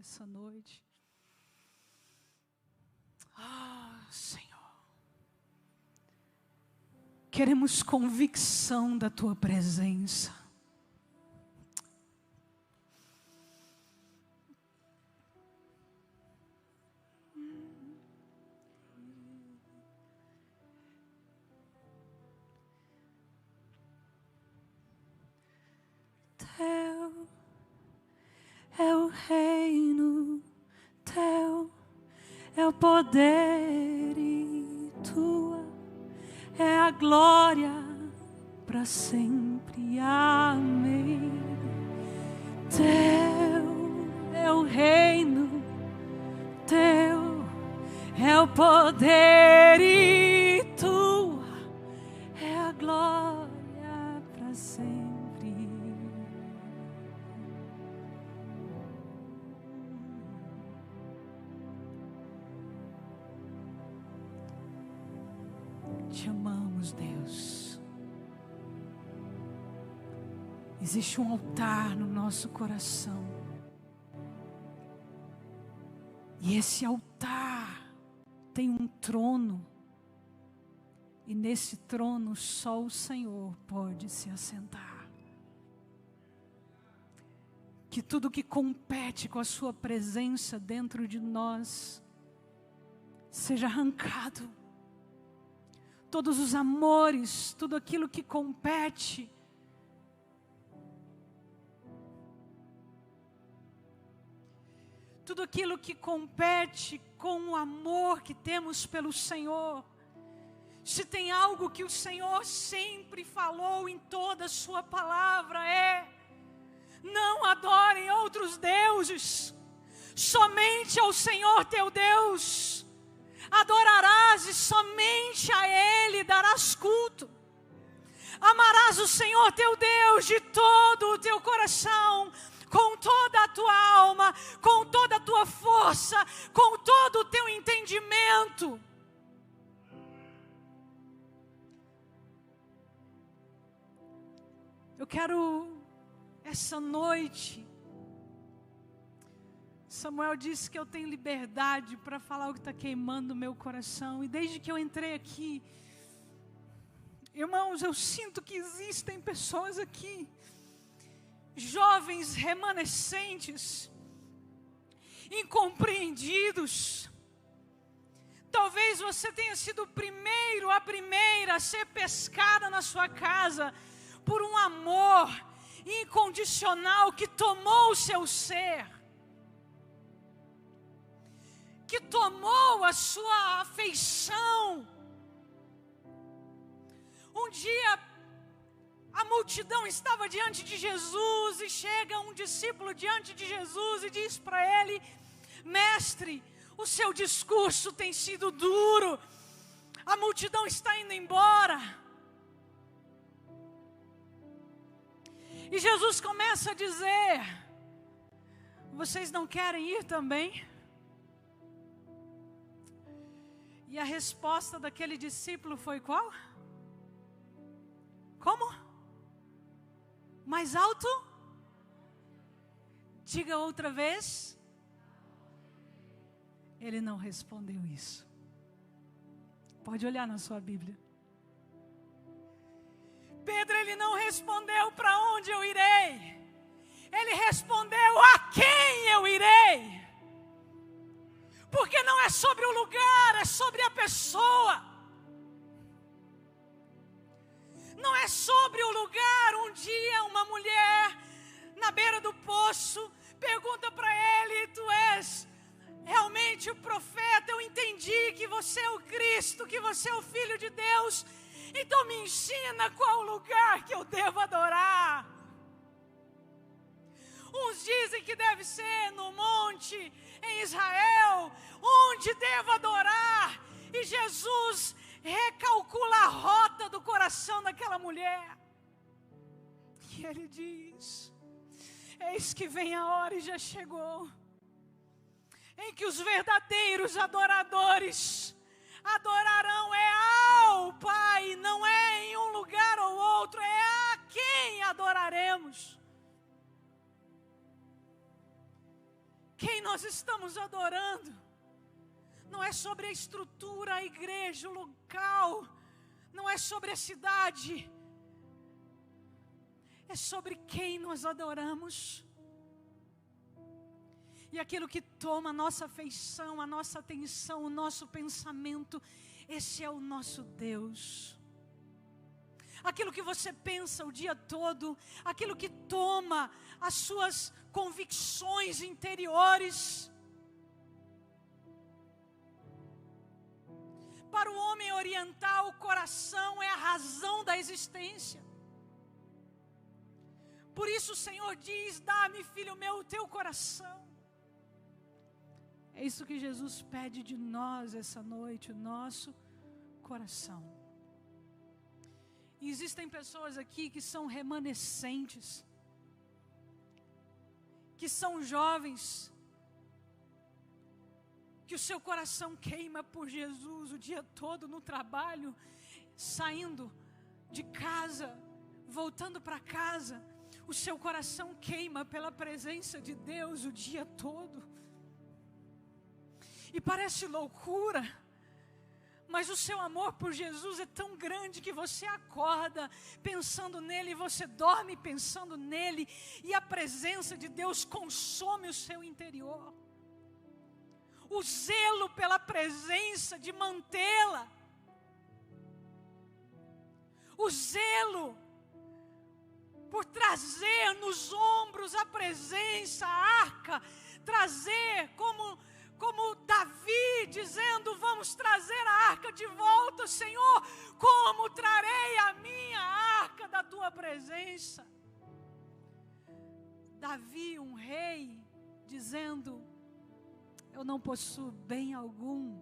essa noite. Senhor, queremos convicção da Tua presença. Teu é o reino, Teu é o poder e Tua é a glória para sempre. Amém. Teu é o reino, Teu é o poder e Tua é a glória para sempre. Te amamos, Deus. Existe um altar no nosso coração. E esse altar tem um trono. E nesse trono só o Senhor pode se assentar. Que tudo que compete com a sua presença dentro de nós seja arrancado. Todos os amores, tudo aquilo que compete. Tudo aquilo que compete com o amor que temos pelo Senhor. Se tem algo que o Senhor sempre falou em toda a sua palavra não adorem outros deuses, somente ao Senhor teu Deus adorarás e somente a Ele darás culto. Amarás o Senhor teu Deus de todo o teu coração, com toda a tua alma, com toda a tua força, com todo o teu entendimento. Eu quero essa noite. Samuel disse que eu tenho liberdade para falar o que está queimando o meu coração. E desde que eu entrei aqui, irmãos, eu sinto que existem pessoas aqui, jovens remanescentes, incompreendidos. Talvez você tenha sido o primeiro, a primeira a ser pescada na sua casa por um amor incondicional que tomou o seu ser, que tomou a sua afeição. Um dia a multidão estava diante de Jesus e chega um discípulo diante de Jesus e diz para ele: mestre, o seu discurso tem sido duro, a multidão está indo embora. E Jesus começa a dizer: vocês não querem ir também? E a resposta daquele discípulo foi qual? Como? Mais alto? Diga outra vez. Ele não respondeu isso. Pode olhar na sua Bíblia. Pedro, ele não respondeu para onde eu irei. Ele respondeu: a quem eu irei? Porque não é sobre o lugar, é sobre a pessoa. Não é sobre o lugar. Um dia uma mulher na beira do poço pergunta para ele: tu és realmente o profeta? Eu entendi que você é o Cristo, que você é o Filho de Deus. Então me ensina qual lugar que eu devo adorar. Uns dizem que deve ser no monte em Israel, onde devo adorar. E Jesus recalcula a rota do coração daquela mulher. E ele diz: eis que vem a hora, e já chegou, em que os verdadeiros adoradores adorarão ao Pai, não é em um lugar ou outro, é a quem adoraremos. quem nós estamos adorando. Não é sobre a estrutura, a igreja, o local. Não é sobre a cidade. É sobre quem nós adoramos. E aquilo que toma a nossa afeição, a nossa atenção, o nosso pensamento, esse é o nosso Deus. Aquilo que você pensa o dia todo, aquilo que toma as suas convicções interiores. Para o homem oriental, o coração é a razão da existência. Por isso o Senhor diz: dá-me, filho meu, o teu coração. É isso que Jesus pede de nós essa noite, o nosso coração. E existem pessoas aqui que são remanescentes, que são jovens, que o seu coração queima por Jesus o dia todo no trabalho, saindo de casa, voltando para casa, o seu coração queima pela presença de Deus o dia todo. E parece loucura, mas o seu amor por Jesus é tão grande que você acorda pensando nele, você dorme pensando nele, e a presença de Deus consome o seu interior. O zelo pela presença, de mantê-la. O zelo por trazer nos ombros a presença, a arca, trazer como Davi dizendo: vamos trazer a arca de volta, Senhor, como trarei a minha arca da tua presença? Davi, um rei, dizendo: eu não possuo bem algum,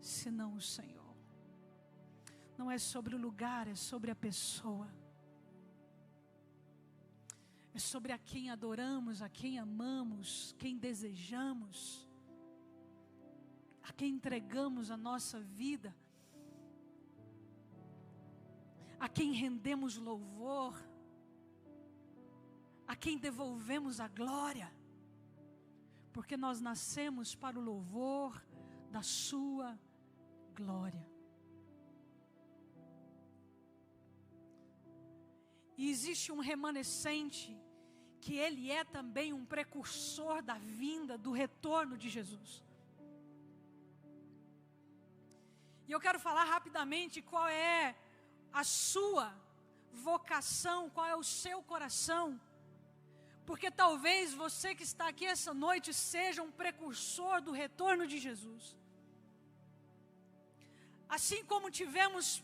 senão o Senhor. Não é sobre o lugar, é sobre a pessoa. É sobre a quem adoramos, a quem amamos, quem desejamos, a quem entregamos a nossa vida, a quem rendemos louvor, a quem devolvemos a glória, porque nós nascemos para o louvor da sua glória. E existe um remanescente, que ele é também um precursor da vinda, do retorno de Jesus. E eu quero falar rapidamente qual é a sua vocação, qual é o seu coração, porque talvez você que está aqui essa noite seja um precursor do retorno de Jesus. Assim como tivemos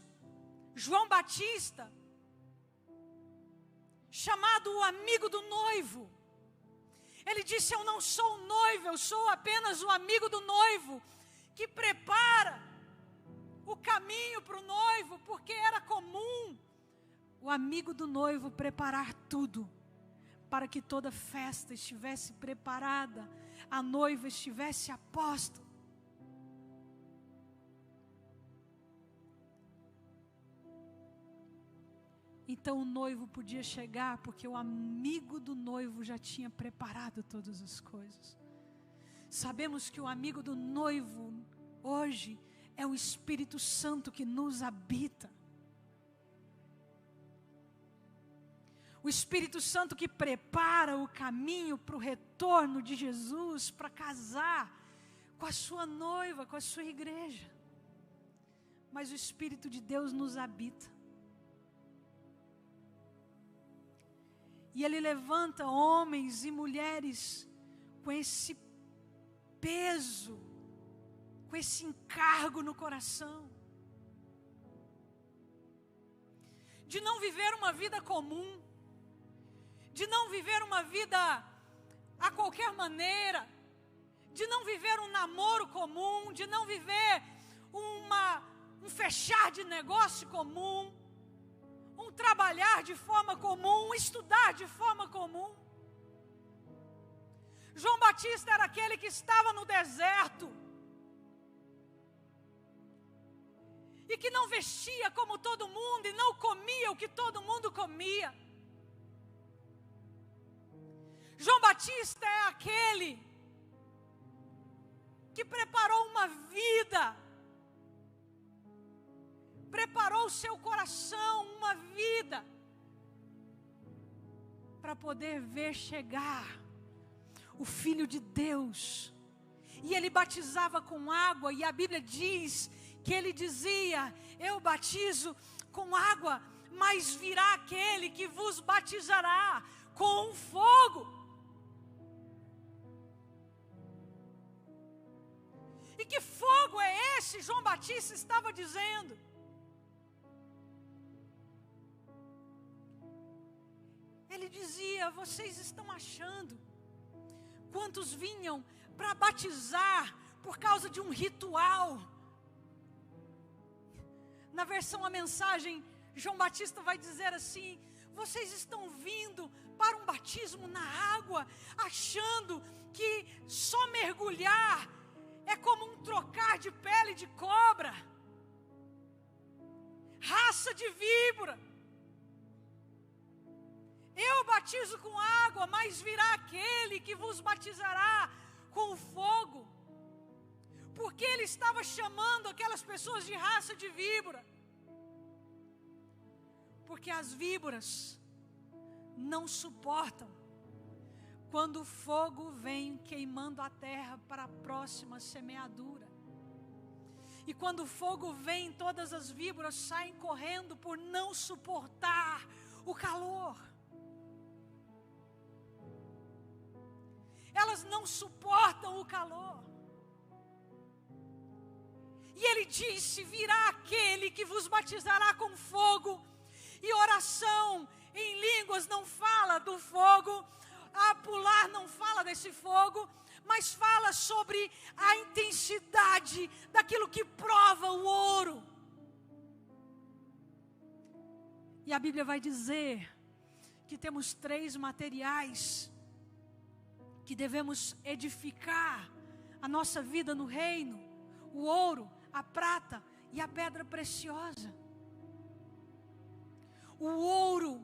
João Batista, chamado o amigo do noivo. Ele disse: eu não sou o noivo, eu sou apenas o amigo do noivo, que prepara o caminho para o noivo, porque era comum o amigo do noivo preparar tudo, para que toda festa estivesse preparada, a noiva estivesse a posto. Então o noivo podia chegar, porque o amigo do noivo já tinha preparado todas as coisas. Sabemos que o amigo do noivo hoje é o Espírito Santo que nos habita. O Espírito Santo que prepara o caminho para o retorno de Jesus, para casar com a sua noiva, com a sua igreja. Mas o Espírito de Deus nos habita. E Ele levanta homens e mulheres com esse peso, com esse encargo no coração, de não viver uma vida comum, de não viver uma vida a qualquer maneira, de não viver um namoro comum, de não viver um fechar de negócio comum, um trabalhar de forma comum, um estudar de forma comum. João Batista era aquele que estava no deserto e que não vestia como todo mundo e não comia o que todo mundo comia. João Batista é aquele que preparou uma vida, preparou o seu coração, uma vida, para poder ver chegar o Filho de Deus. E ele batizava com água, e a Bíblia diz que ele dizia: eu batizo com água, mas virá aquele que vos batizará com fogo. E que fogo é esse? João Batista estava dizendo. Ele dizia: vocês estão achando, quantos vinham para batizar por causa de um ritual. Na versão A Mensagem, João Batista vai dizer assim: vocês estão vindo para um batismo na água, achando que só mergulhar é como um trocar de pele de cobra, raça de víbora. Eu batizo com água, mas virá aquele que vos batizará com fogo. Porque ele estava chamando aquelas pessoas de raça de víbora. Porque as víboras não suportam quando o fogo vem queimando a terra para a próxima semeadura. E quando o fogo vem, todas as víboras saem correndo por não suportar o calor. Elas não suportam o calor. E ele disse: virá aquele que vos batizará com fogo. E oração em línguas não fala do fogo, a pular não fala desse fogo, mas fala sobre a intensidade daquilo que prova o ouro. E a Bíblia vai dizer que temos 3 materiais que devemos edificar a nossa vida no reino: o ouro, a prata e a pedra preciosa. O ouro,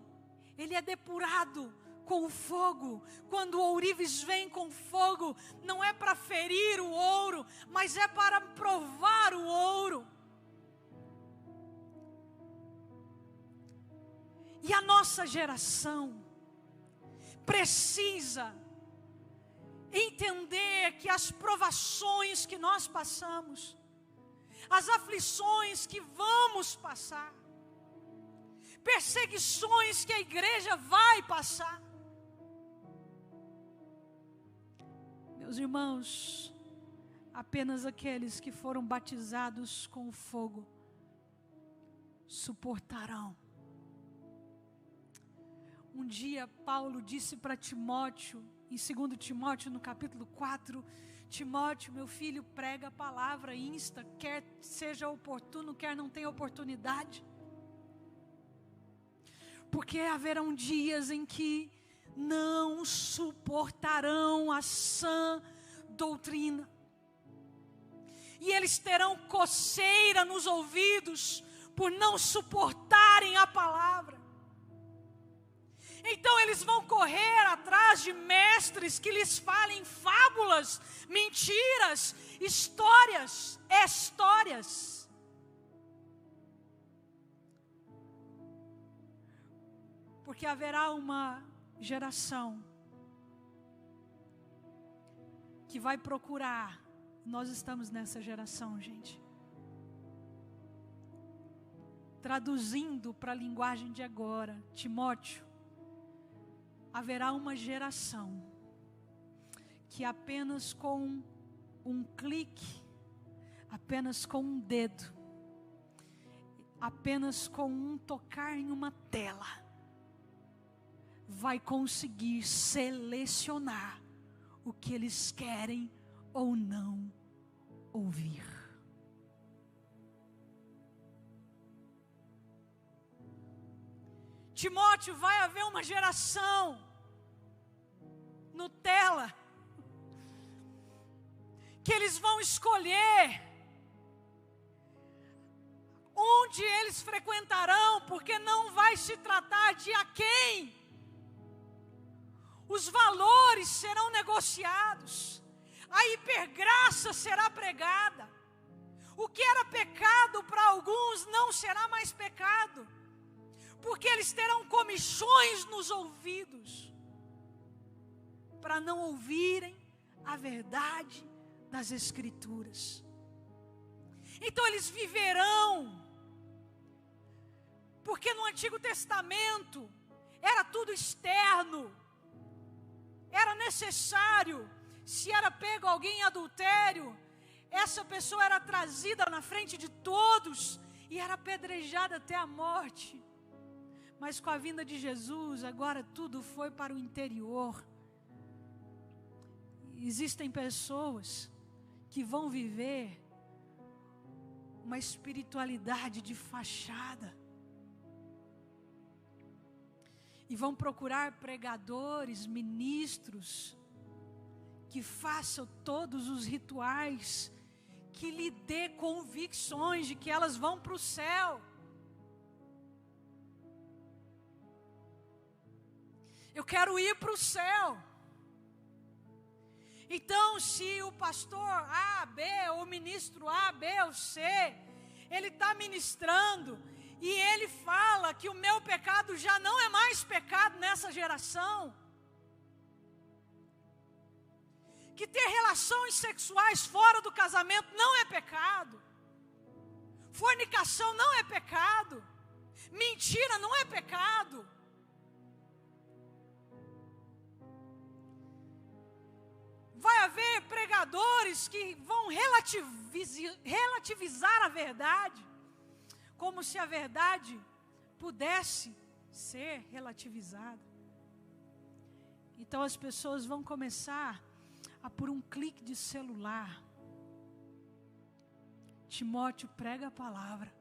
ele é depurado com o fogo. Quando o ourives vem com fogo, não é para ferir o ouro, mas é para provar o ouro. E a nossa geração precisa entender que as provações que nós passamos, as aflições que vamos passar, perseguições que a igreja vai passar. Meus irmãos, apenas aqueles que foram batizados com o fogo suportarão. Um dia Paulo disse para Timóteo, em 2 Timóteo no capítulo 4, Timóteo, meu filho, prega a palavra, insta, quer seja oportuno, quer não tenha oportunidade. Porque haverão dias em que não suportarão a sã doutrina. E eles terão coceira nos ouvidos por não suportarem a palavra. Então eles vão correr atrás de mestres que lhes falem fábulas, mentiras, histórias. Porque haverá uma geração que vai procurar. Nós estamos nessa geração, gente. Traduzindo para a linguagem de agora, Timóteo, haverá uma geração que apenas com um clique, apenas com um dedo, apenas com um tocar em uma tela, vai conseguir selecionar o que eles querem ou não ouvir. Timóteo, vai haver uma geração Nutella que eles vão escolher onde eles frequentarão, porque não vai se tratar de a quem. Os valores serão negociados, a hipergraça esperança será pregada. O que era pecado para alguns não será mais pecado, porque eles terão comichões nos ouvidos, para não ouvirem a verdade das Escrituras. Então eles viverão, porque no Antigo Testamento era tudo externo, era necessário. Se era pego alguém em adultério, essa pessoa era trazida na frente de todos e era apedrejada até a morte. Mas com a vinda de Jesus, agora tudo foi para o interior. Existem pessoas que vão viver uma espiritualidade de fachada e vão procurar pregadores, ministros que façam todos os rituais, que lhe dê convicções de que elas vão para o céu. Eu quero ir para o céu. Então, se o pastor A, B, ou o ministro A, B ou C, ele está ministrando e ele fala que o meu pecado já não é mais pecado nessa geração, que ter relações sexuais fora do casamento não é pecado, fornicação não é pecado, mentira não é pecado. Vai haver pregadores que vão relativizar a verdade, como se a verdade pudesse ser relativizada. Então as pessoas vão começar a, por um clique de celular, Timóteo prega a palavra.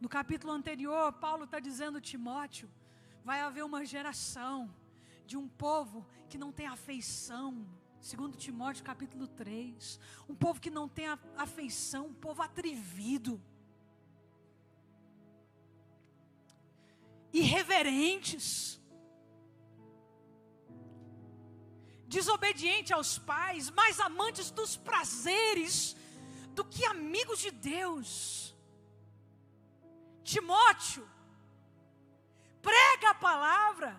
No capítulo anterior, Paulo está dizendo, Timóteo, vai haver uma geração de um povo que não tem afeição. Segundo Timóteo capítulo 3, um povo que não tem afeição, um povo atrevido, irreverentes, desobedientes aos pais, mais amantes dos prazeres do que amigos de Deus. Timóteo, prega a palavra.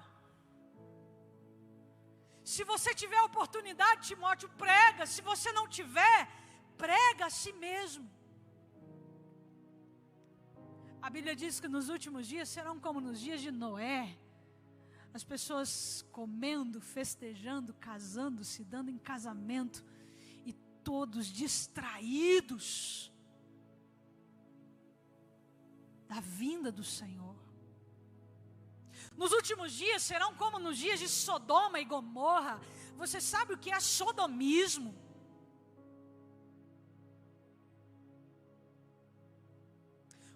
Se você tiver a oportunidade, Timóteo, prega. Se você não tiver, prega a si mesmo. A Bíblia diz que nos últimos dias serão como nos dias de Noé. As pessoas comendo, festejando, casando-se, dando em casamento, e todos distraídos da vinda do Senhor. Nos últimos dias serão como nos dias de Sodoma e Gomorra. Você sabe o que é sodomismo?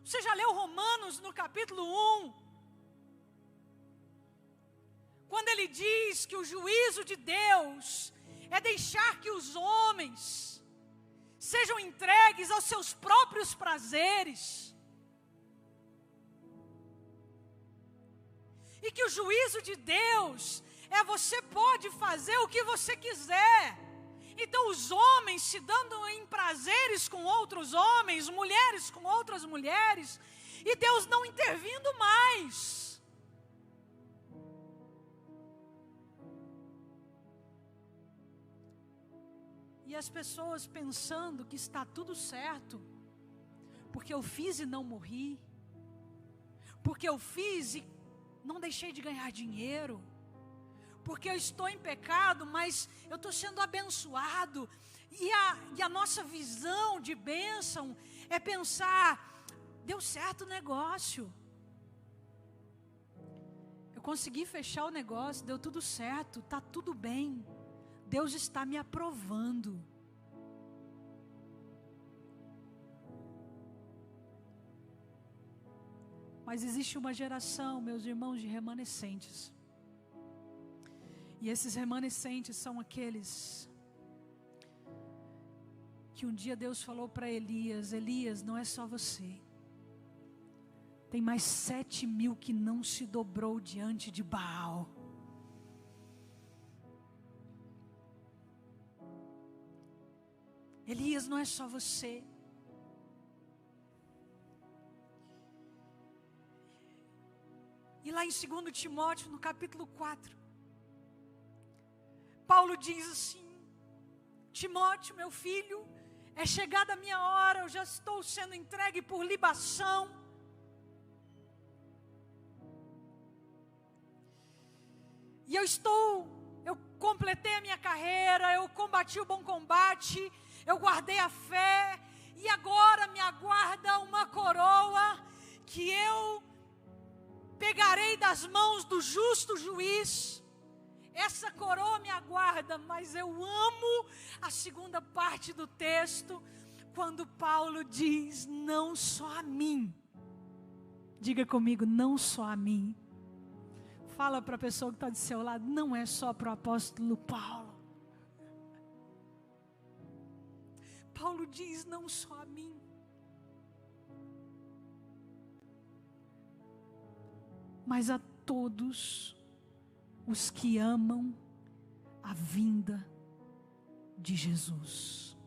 Você já leu Romanos no capítulo 1? Quando ele diz que o juízo de Deus é deixar que os homens sejam entregues aos seus próprios prazeres. E que o juízo de Deus é você pode fazer o que você quiser. Então os homens se dando em prazeres com outros homens, mulheres com outras mulheres, e Deus não intervindo mais. E as pessoas pensando que está tudo certo, porque eu fiz e não morri, porque eu fiz e não deixei de ganhar dinheiro, porque eu estou em pecado, mas eu estou sendo abençoado. E a nossa visão de bênção é pensar, deu certo o negócio, eu consegui fechar o negócio, deu tudo certo, está tudo bem, Deus está me aprovando. Mas existe uma geração, meus irmãos, de remanescentes. E esses remanescentes são aqueles que um dia Deus falou para Elias, Elias, não é só você. Tem mais 7.000 que não se dobrou diante de Baal. Elias, não é só você. E lá em 2 Timóteo, no capítulo 4, Paulo diz assim: Timóteo, meu filho, é chegada a minha hora, eu já estou sendo entregue por libação. E eu completei a minha carreira, eu combati o bom combate, eu guardei a fé, e agora me aguarda uma coroa que eu pegarei das mãos do justo juiz. Essa coroa me aguarda, mas eu amo a segunda parte do texto, quando Paulo diz: não só a mim. Diga comigo, não só a mim. Fala para a pessoa que está do seu lado, não é só para o apóstolo Paulo. Paulo diz, não só a mim. Mas a todos os que amam a vinda de Jesus.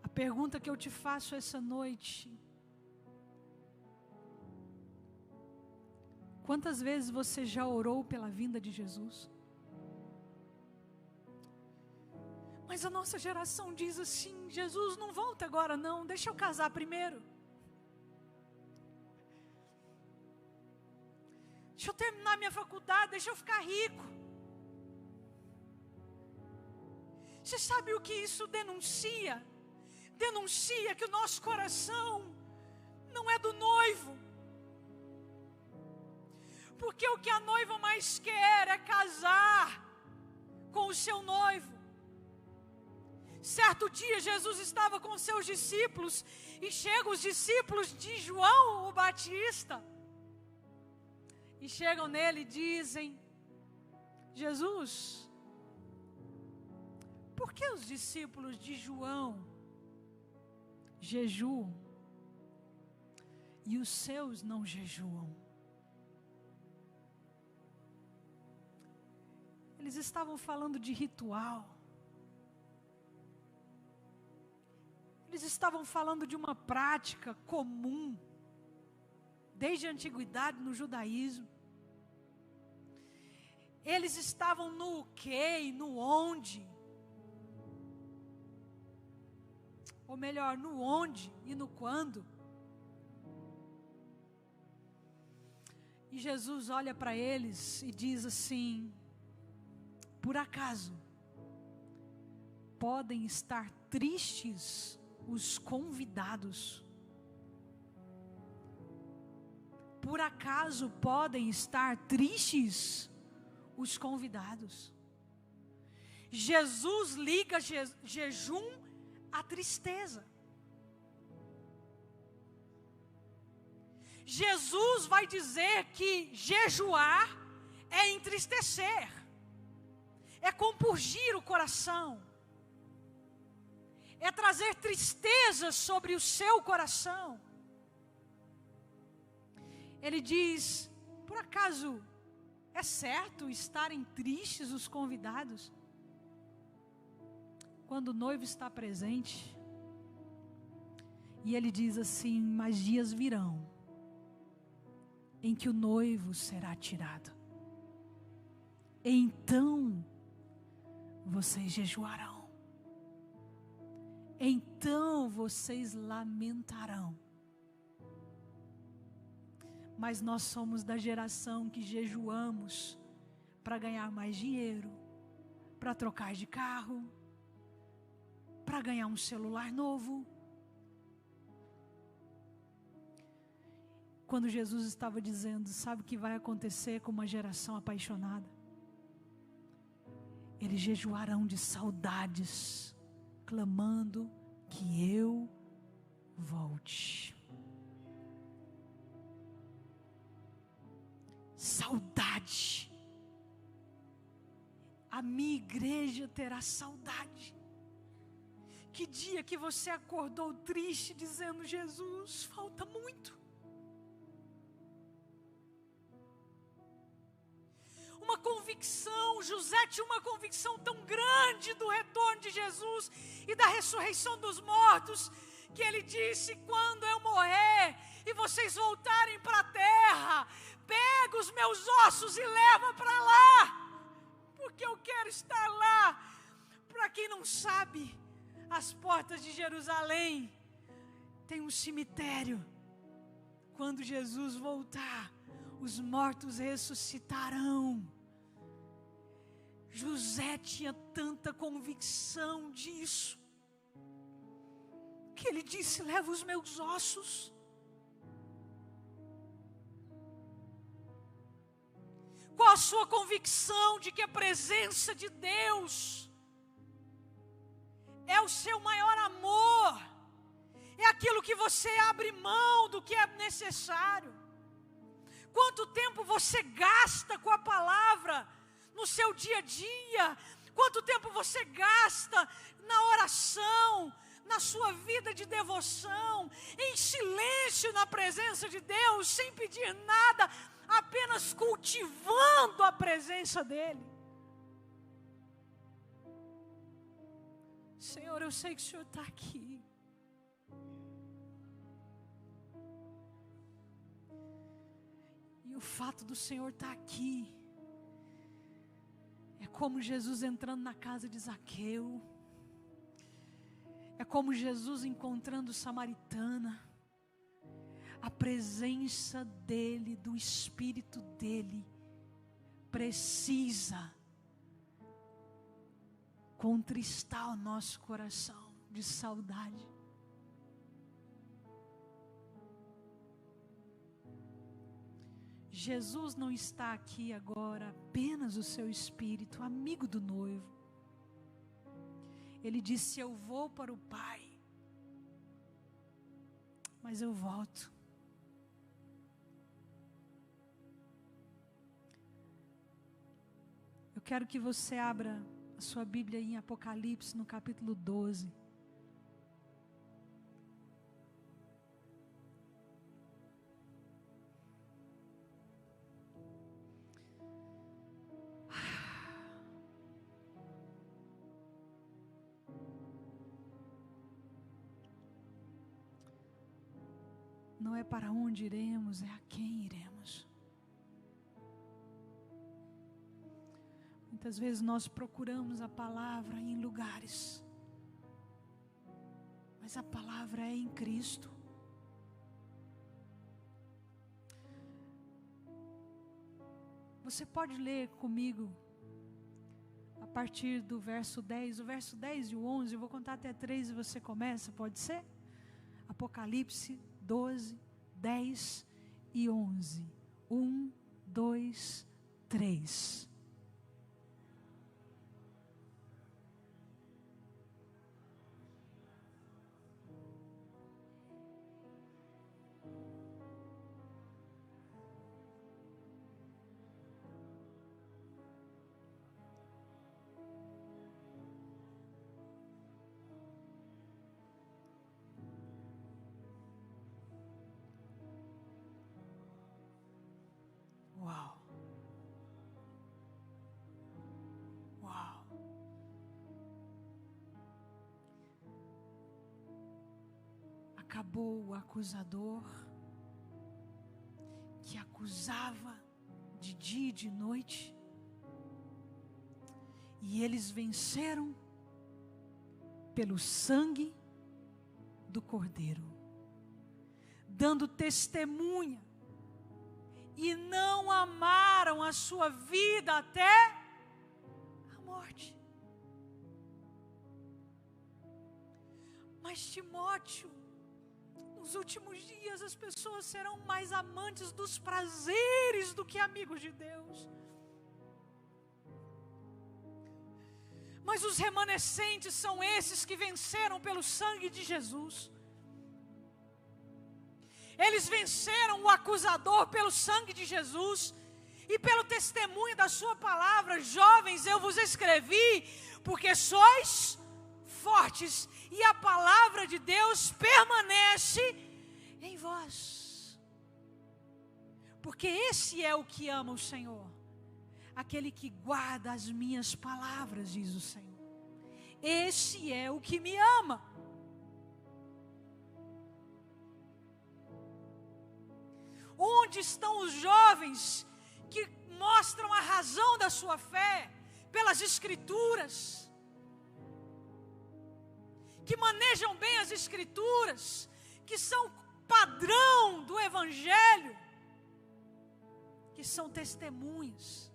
A pergunta que eu te faço essa noite: quantas vezes você já orou pela vinda de Jesus? Mas a nossa geração diz assim: Jesus não volta agora não, deixa eu casar primeiro. Deixa eu terminar minha faculdade, deixa eu ficar rico. Você sabe o que isso denuncia? Denuncia que o nosso coração não é do noivo. Porque o que a noiva mais quer é casar com o seu noivo. Certo dia Jesus estava com seus discípulos e chegam os discípulos de João o Batista. E chegam nele e dizem: Jesus, por que os discípulos de João jejuam e os seus não jejuam? Eles estavam falando de ritual. Eles estavam falando de uma prática comum desde a antiguidade no judaísmo. Eles estavam no que e no onde. Ou melhor, no onde e no quando. E Jesus olha para eles e diz assim: por acaso podem estar tristes os convidados? Por acaso podem estar tristes os convidados? Jesus liga jejum à tristeza. Jesus vai dizer que jejuar é entristecer, é compurgir o coração, é trazer tristeza sobre o seu coração. Ele diz: por acaso é certo estarem tristes os convidados quando o noivo está presente? E ele diz assim: mas dias virão em que o noivo será tirado. Então vocês jejuarão. Então vocês lamentarão. Mas nós somos da geração que jejuamos para ganhar mais dinheiro, para trocar de carro, para ganhar um celular novo. Quando Jesus estava dizendo, sabe o que vai acontecer com uma geração apaixonada? Eles jejuarão de saudades, clamando que eu volte. Saudade. A minha igreja terá saudade. Que dia que você acordou triste dizendo: Jesus, falta muito. Uma conversa convicção, José tinha uma convicção tão grande do retorno de Jesus e da ressurreição dos mortos, que ele disse: quando eu morrer e vocês voltarem para a terra, pega os meus ossos e leva para lá, porque eu quero estar lá. Para quem não sabe, as portas de Jerusalém tem um cemitério. Quando Jesus voltar, os mortos ressuscitarão. José tinha tanta convicção disso, que ele disse: leva os meus ossos. Qual a sua convicção de que a presença de Deus é o seu maior amor? É aquilo que você abre mão do que é necessário. Quanto tempo você gasta com a palavra no seu dia a dia? Quanto tempo você gasta na oração, na sua vida de devoção, em silêncio na presença de Deus, sem pedir nada, apenas cultivando a presença dEle? Senhor, eu sei que o Senhor está aqui. E o fato do Senhor estar aqui é como Jesus entrando na casa de Zaqueu. É como Jesus encontrando Samaritana. A presença dEle, do Espírito dEle, precisa contristar o nosso coração de saudade. Jesus não está aqui agora apenas o seu Espírito, amigo do noivo. Ele disse: eu vou para o Pai, mas eu volto. Eu quero que você abra a sua Bíblia em Apocalipse, no capítulo 12. Não é para onde iremos, é a quem iremos. Muitas vezes nós procuramos a palavra em lugares, mas a palavra é em Cristo. Você pode ler comigo a partir do verso 10, o verso 10 e o 11, eu vou contar até 3 e você começa, pode ser? Apocalipse 12, 10 e 11. 1, 2, 3. Uau! Uau! Acabou o acusador que acusava de dia e de noite, e eles venceram pelo sangue do Cordeiro, dando testemunha, e não amaram a sua vida até a morte. Mas Timóteo, nos últimos dias as pessoas serão mais amantes dos prazeres do que amigos de Deus. Mas os remanescentes são esses que venceram pelo sangue de Jesus. Eles venceram o acusador pelo sangue de Jesus e pelo testemunho da sua palavra. Jovens, eu vos escrevi porque sois fortes e a palavra de Deus permanece em vós. Porque esse é o que ama o Senhor, aquele que guarda as minhas palavras, diz o Senhor. Esse é o que me ama. Onde estão os jovens que mostram a razão da sua fé pelas Escrituras, que manejam bem as Escrituras, que são padrão do Evangelho, que são testemunhas,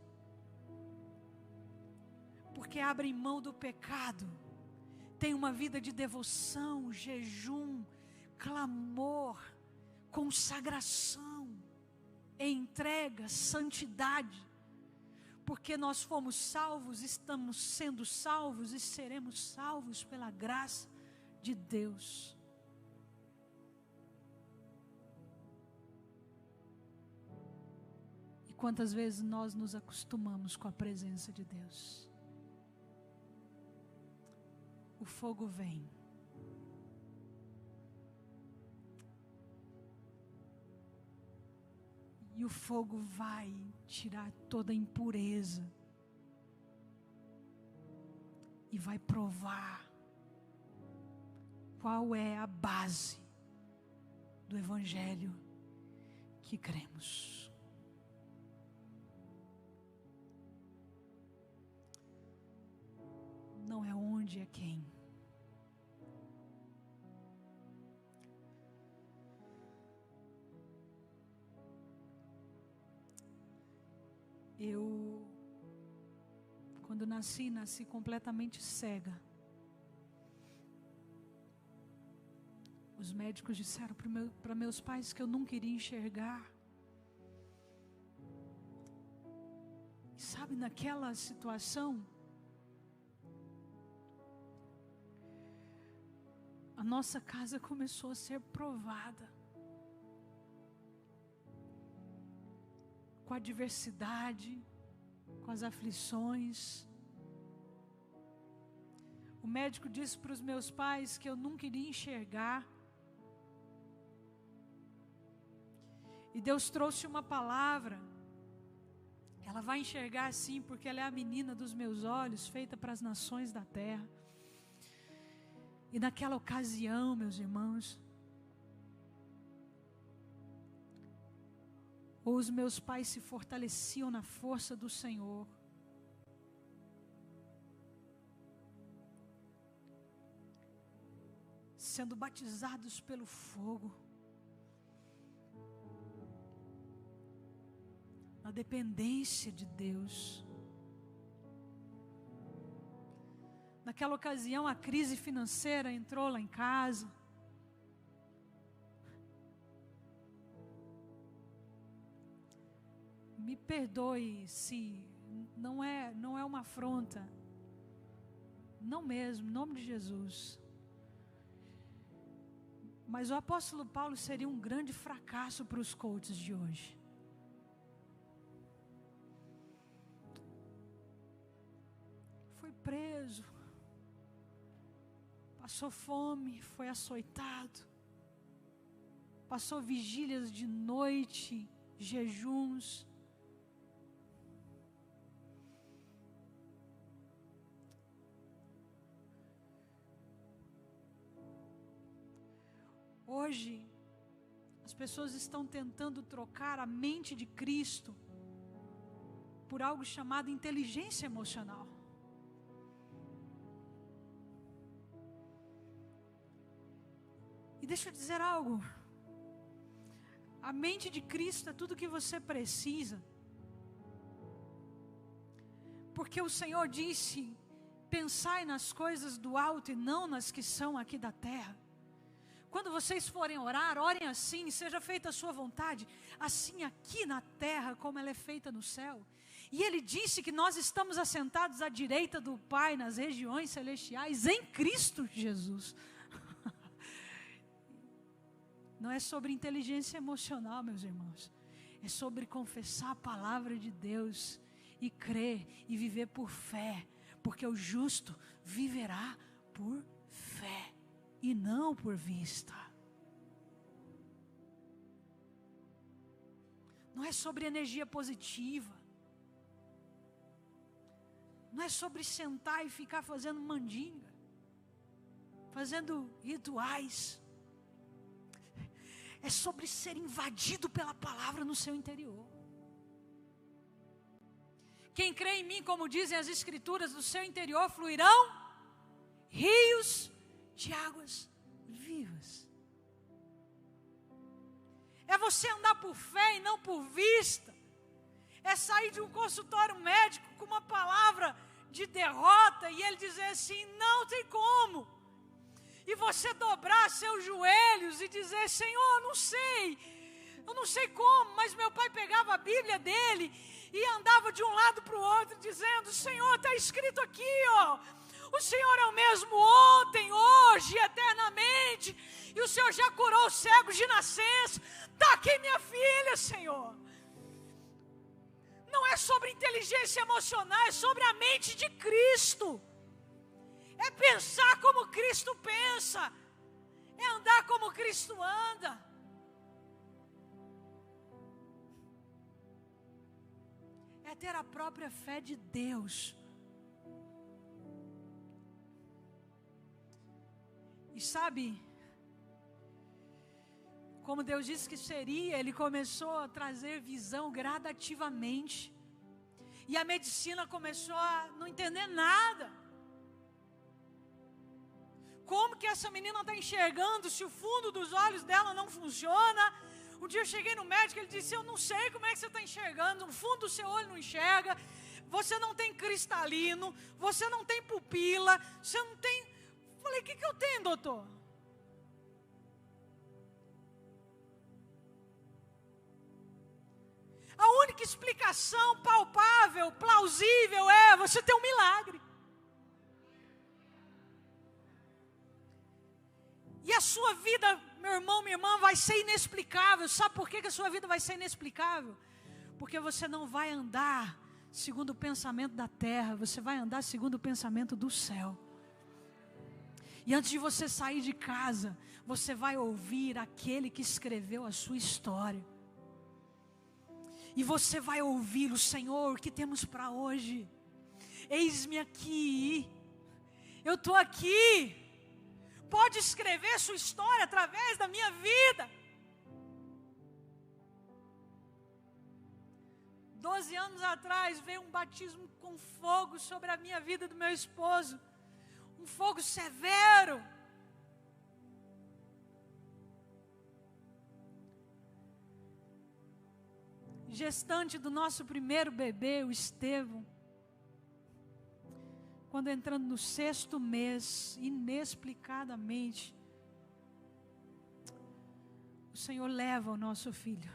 porque abrem mão do pecado, têm uma vida de devoção, jejum, clamor, consagração, entrega, santidade, porque nós fomos salvos, estamos sendo salvos e seremos salvos pela graça de Deus. E quantas vezes nós nos acostumamos com a presença de Deus? O fogo vem. E o fogo vai tirar toda a impureza. E vai provar qual é a base do Evangelho que cremos. Não é onde, é quem. Quando nasci completamente cega. Os médicos disseram para meus pais que eu nunca iria enxergar. E sabe, naquela situação, a nossa casa começou a ser provada. Com a adversidade, com as aflições. O médico disse para os meus pais que eu nunca iria enxergar. E Deus trouxe uma palavra. Ela vai enxergar sim, porque ela é a menina dos meus olhos, feita para as nações da terra. E naquela ocasião, meus irmãos, ou os meus pais se fortaleciam na força do Senhor, sendo batizados pelo fogo, na dependência de Deus. Naquela ocasião a crise financeira entrou lá em casa. Me perdoe se não é uma afronta. Não mesmo, em nome de Jesus. Mas o apóstolo Paulo seria um grande fracasso para os coaches de hoje. Foi preso. Passou fome, foi açoitado. Passou vigílias de noite, jejuns. Hoje, as pessoas estão tentando trocar a mente de Cristo por algo chamado inteligência emocional. E deixa eu dizer algo. A mente de Cristo é tudo que você precisa. Porque o Senhor disse: pensai nas coisas do alto e não nas que são aqui da terra. Quando vocês forem orar, orem assim: seja feita a sua vontade, assim aqui na terra como ela é feita no céu. E Ele disse que nós estamos assentados à direita do Pai nas regiões celestiais em Cristo Jesus. Não é sobre inteligência emocional, meus irmãos. É sobre confessar a palavra de Deus e crer e viver por fé. Porque o justo viverá por fé e não por vista. Não é sobre energia positiva. não é sobre sentar e ficar fazendo mandinga, fazendo rituais. É sobre ser invadido pela palavra no seu interior. Quem crê em mim, como dizem as Escrituras, do seu interior fluirão rios de águas vivas. É você andar por fé e não por vista. É sair de um consultório médico com uma palavra de derrota e ele dizer assim, não tem como. E você dobrar seus joelhos e dizer, Senhor, eu não sei como, mas meu pai pegava a Bíblia dele e andava de um lado para o outro dizendo, Senhor, está escrito aqui, ó, o Senhor é o mesmo ontem, hoje, eternamente, e o Senhor já curou os cegos de nascença. Está aqui minha filha, Senhor. Não é sobre inteligência emocional, é sobre a mente de Cristo. É pensar como Cristo pensa. É andar como Cristo anda. É ter a própria fé de Deus. E sabe, como Deus disse que seria, Ele começou a trazer visão gradativamente. E a medicina começou a não entender nada. Como que essa menina está enxergando se o fundo dos olhos dela não funciona? Um dia eu cheguei no médico, ele disse, eu não sei como é que você está enxergando, o fundo do seu olho não enxerga, você não tem cristalino, você não tem pupila, você não tem... Falei, o que eu tenho, doutor? A única explicação palpável, plausível é você ter um milagre. E a sua vida, meu irmão, minha irmã, vai ser inexplicável. Sabe por que a sua vida vai ser inexplicável? Porque você não vai andar segundo o pensamento da terra, você vai andar segundo o pensamento do céu. E antes de você sair de casa, você vai ouvir aquele que escreveu a sua história. E você vai ouvir o Senhor, o que temos para hoje? Eis-me aqui, eu estou aqui. Pode escrever sua história através da minha vida. 12 anos atrás veio um batismo com fogo sobre a minha vida e do meu esposo. Um fogo severo. Gestante do nosso primeiro bebê, o Estevão. Quando entrando no 6º mês, inexplicadamente, o Senhor leva o nosso filho.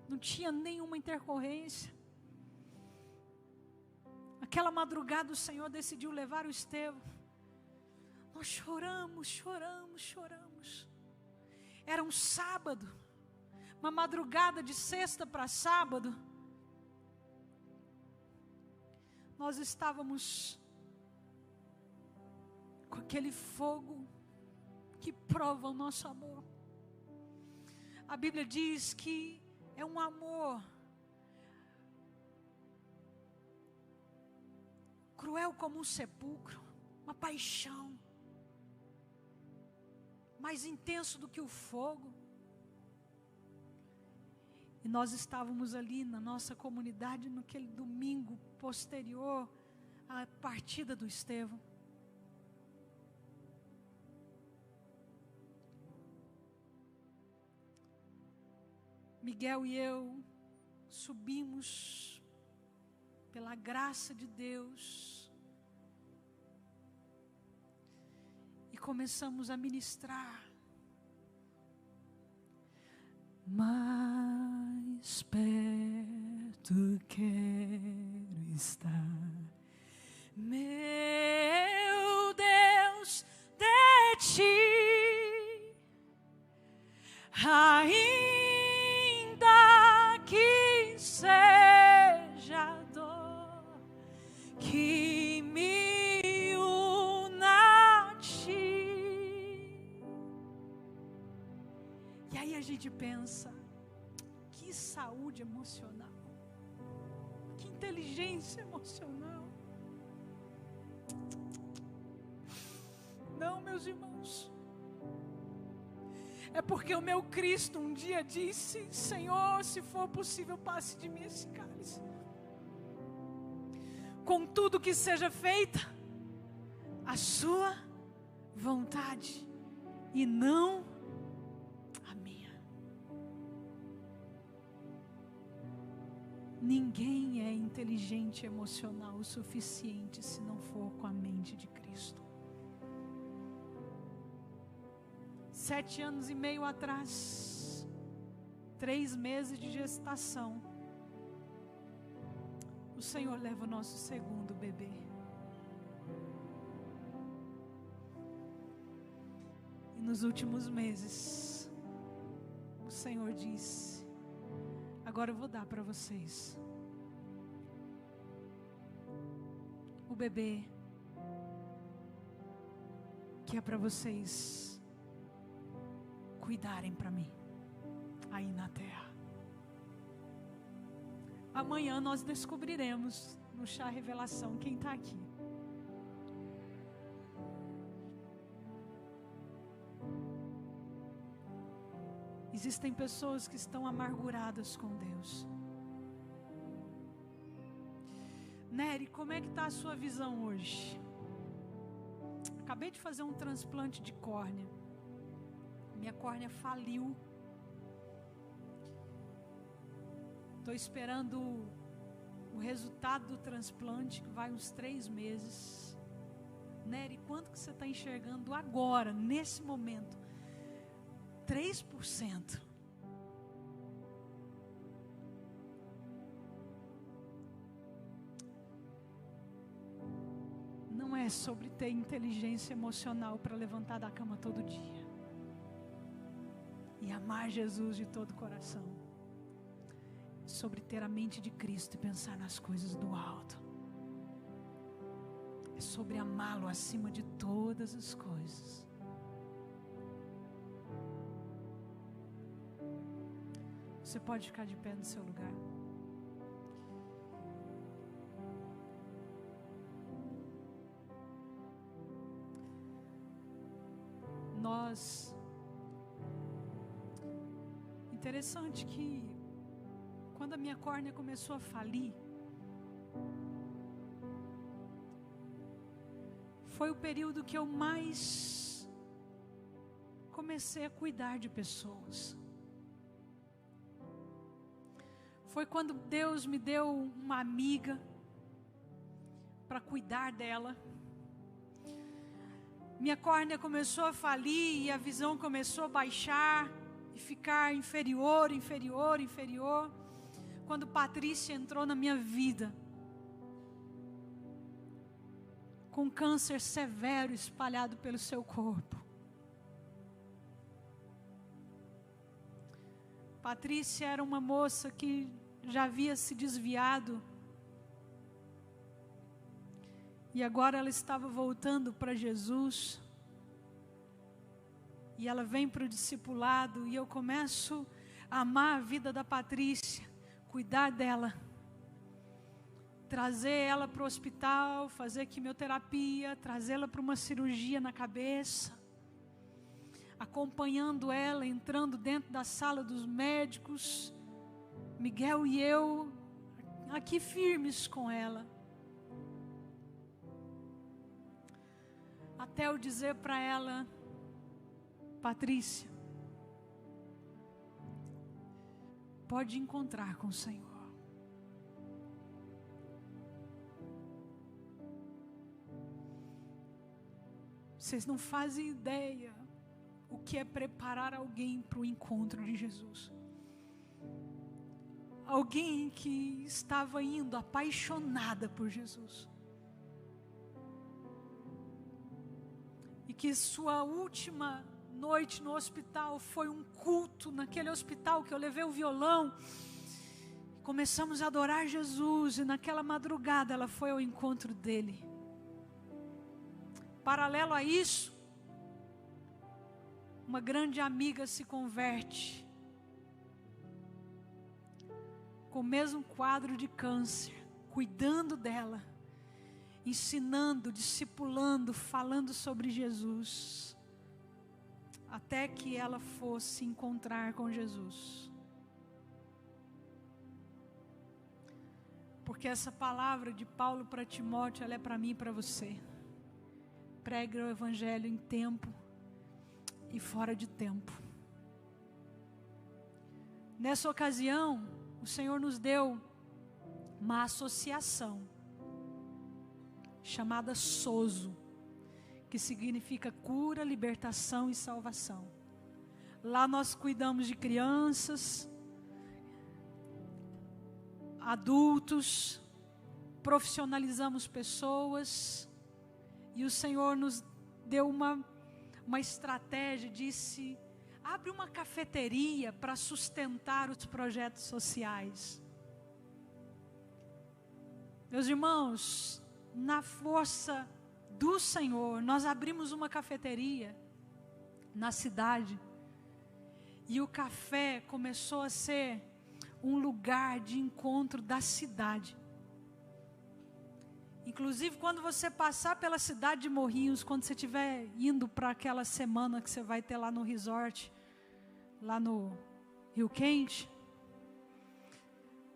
Não tinha nenhuma intercorrência. Aquela madrugada o Senhor decidiu levar o Estevão. Nós choramos. Era um sábado, uma madrugada de sexta para sábado. Nós estávamos com aquele fogo que prova o nosso amor. A Bíblia diz que é um amor cruel como um sepulcro, uma paixão mais intenso do que o fogo. E nós estávamos ali na nossa comunidade naquele domingo posterior à partida do Estevão. Miguel e eu subimos pela graça de Deus e começamos a ministrar. Mais perto quero estar, meu Deus, de ti, ainda que seja dor que me una a ti. E aí a gente pensa, que saúde saúde emocional. Que inteligência emocional. Não, meus irmãos. É porque o meu Cristo um dia disse: Senhor, se for possível, passe de mim esse cálice. Contudo, que seja feita a sua vontade e não a minha. Ninguém é inteligente e emocional o suficiente se não for com a mente de Cristo. 7 anos e meio atrás, 3 meses de gestação, o Senhor leva o nosso segundo bebê. E nos últimos meses, o Senhor disse: agora eu vou dar para vocês o bebê que é para vocês cuidarem para mim aí na terra. Amanhã nós descobriremos no chá revelação quem está aqui. Existem pessoas que estão amarguradas com Deus. Nery, como é que está a sua visão hoje? Acabei de fazer um transplante de córnea. Minha córnea faliu. Estou esperando o resultado do transplante, que vai uns 3 meses. Nery, quanto que você está enxergando agora, nesse momento? 3%. Não é sobre ter inteligência emocional para levantar da cama todo dia e amar Jesus de todo o coração. Sobre ter a mente de Cristo e pensar nas coisas do alto. É sobre amá-lo acima de todas as coisas. Você pode ficar de pé no seu lugar. Interessante que quando a minha córnea começou a falir, foi o período que eu mais comecei a cuidar de pessoas. Foi quando Deus me deu uma amiga para cuidar dela. Minha córnea começou a falir e a visão começou a baixar e ficar inferior. Quando Patrícia entrou na minha vida, com câncer severo espalhado pelo seu corpo. Patrícia era uma moça que já havia se desviado e agora ela estava voltando para Jesus. E ela vem para o discipulado e eu começo a amar a vida da Patrícia, cuidar dela, trazer ela para o hospital, fazer quimioterapia, trazê-la para uma cirurgia na cabeça, acompanhando ela, entrando dentro da sala dos médicos, Miguel e eu aqui firmes com ela, até eu dizer para ela: Patrícia, pode encontrar com o Senhor. Vocês não fazem ideia o que é preparar alguém para o encontro de Jesus. Alguém que estava indo apaixonada por Jesus. E que sua última noite no hospital foi um culto naquele hospital que eu levei o violão. Começamos a adorar Jesus e naquela madrugada ela foi ao encontro dele. Paralelo a isso, uma grande amiga se converte. com o mesmo quadro de câncer, cuidando dela, ensinando, discipulando, falando sobre Jesus, até que ela fosse encontrar com Jesus. Porque essa palavra de Paulo para Timóteo, ela é para mim e para você. Pregue o evangelho em tempo e fora de tempo. Nessa ocasião, o Senhor nos deu uma associação chamada SOSO, que significa cura, libertação e salvação. Lá nós cuidamos de crianças, adultos, profissionalizamos pessoas, e o Senhor nos deu uma estratégia, disse: abre uma cafeteria para sustentar os projetos sociais. Meus irmãos, na força do Senhor, nós abrimos uma cafeteria na cidade, e o café começou a ser um lugar de encontro da cidade. Inclusive, quando você passar pela cidade de Morrinhos, quando você estiver indo para aquela semana que você vai ter lá no resort, lá no Rio Quente,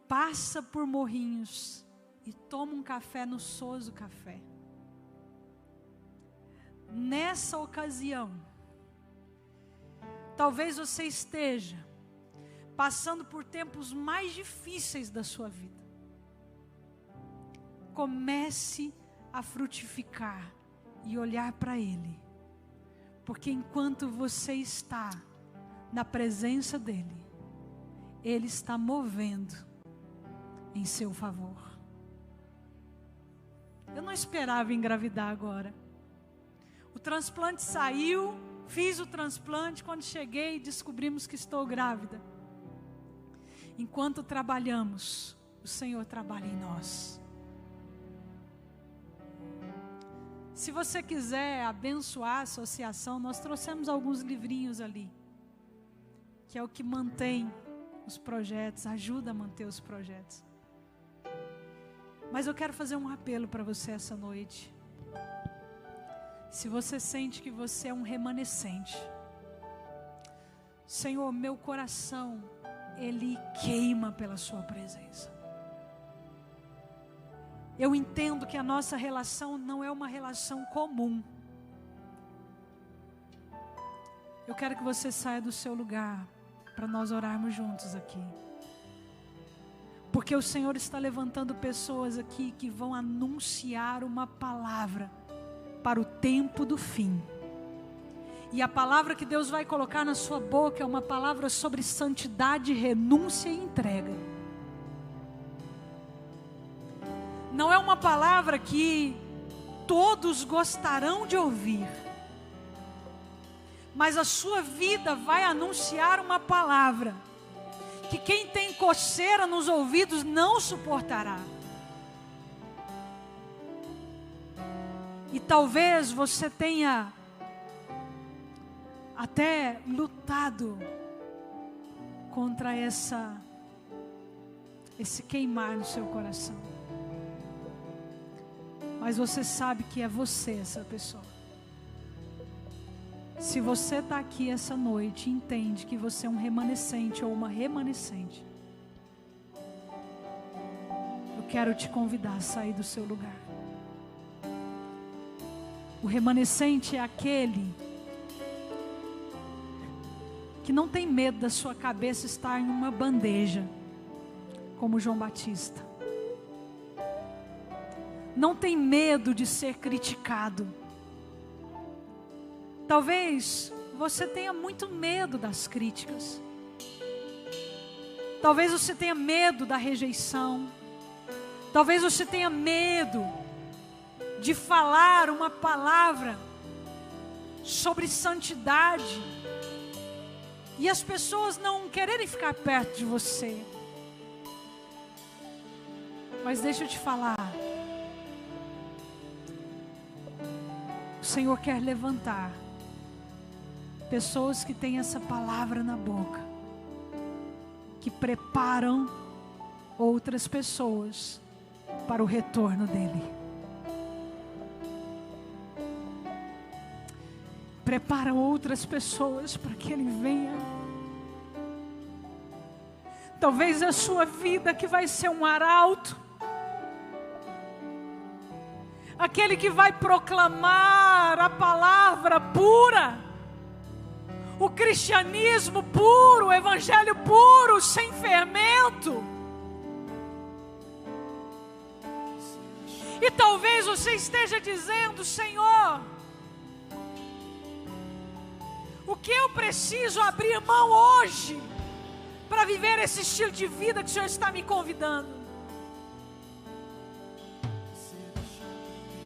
passa por Morrinhos e toma um café no SOSO Café. Nessa ocasião, talvez você esteja passando por tempos mais difíceis da sua vida. Comece a frutificar e olhar para Ele, porque enquanto você está na presença dEle, Ele está movendo em seu favor. Eu não esperava engravidar agora. O transplante saiu, fiz o transplante, quando cheguei descobrimos que estou grávida. Enquanto trabalhamos, o Senhor trabalha em nós. Se você quiser abençoar a associação, nós trouxemos alguns livrinhos ali, que é o que mantém os projetos, ajuda a manter os projetos. Mas eu quero fazer um apelo para você essa noite. Se você sente que você é um remanescente, Senhor, meu coração, ele queima pela sua presença. Eu entendo que a nossa relação não é uma relação comum. Eu quero que você saia do seu lugar para nós orarmos juntos aqui. Porque o Senhor está levantando pessoas aqui que vão anunciar uma palavra para o tempo do fim. E a palavra que Deus vai colocar na sua boca é uma palavra sobre santidade, renúncia e entrega. Não é uma palavra que todos gostarão de ouvir, mas a sua vida vai anunciar uma palavra que quem tem coceira nos ouvidos não suportará. E talvez você tenha até lutado contra esse queimar no seu coração. Mas você sabe que é você essa pessoa. Se você está aqui essa noite e entende que você é um remanescente ou uma remanescente, eu quero te convidar a sair do seu lugar. O remanescente é aquele que não tem medo da sua cabeça estar em uma bandeja, como João Batista. Não tem medo de ser criticado. Talvez você tenha muito medo das críticas. Talvez você tenha medo da rejeição. Talvez você tenha medo de falar uma palavra sobre santidade e as pessoas não quererem ficar perto de você. Mas deixa eu te falar, o Senhor quer levantar pessoas que têm essa palavra na boca, que preparam outras pessoas para o retorno dele. Prepara outras pessoas para que ele venha. Talvez a sua vida que vai ser um arauto, aquele que vai proclamar a palavra pura, o cristianismo puro, o evangelho puro, sem fermento. E talvez você esteja dizendo: Senhor, o que eu preciso abrir mão hoje para viver esse estilo de vida que o Senhor está me convidando?